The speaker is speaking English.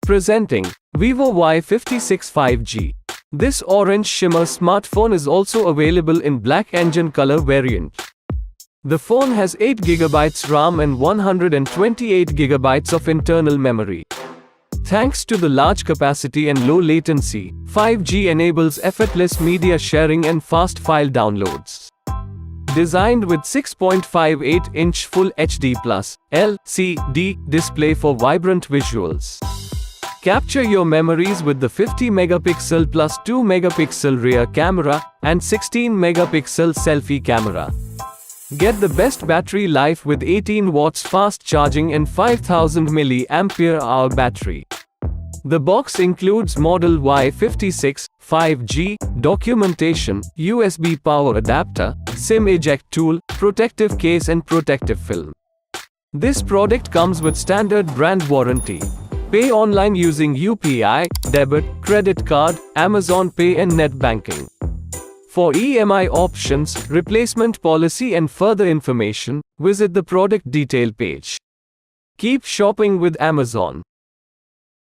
Presenting Vivo Y56 5G. This orange shimmer smartphone is also available in black engine color variant. The phone has 8GB RAM and 128GB of internal memory. Thanks to the large capacity and low latency, 5G enables effortless media sharing and fast file downloads. Designed with 6.58-inch Full HD Plus LCD display for vibrant visuals. Capture your memories with the 50MP plus 2MP rear camera and 16MP selfie camera. Get the best battery life with 18 watts fast charging and 5000 mAh battery. The box includes model Y56 5G, documentation, USB power adapter, SIM eject tool, protective case and protective film. This product comes with standard brand warranty. Pay online using UPI, debit, credit card, Amazon Pay and net banking. For EMI options, replacement policy and further information, visit the product detail page. Keep shopping with Amazon.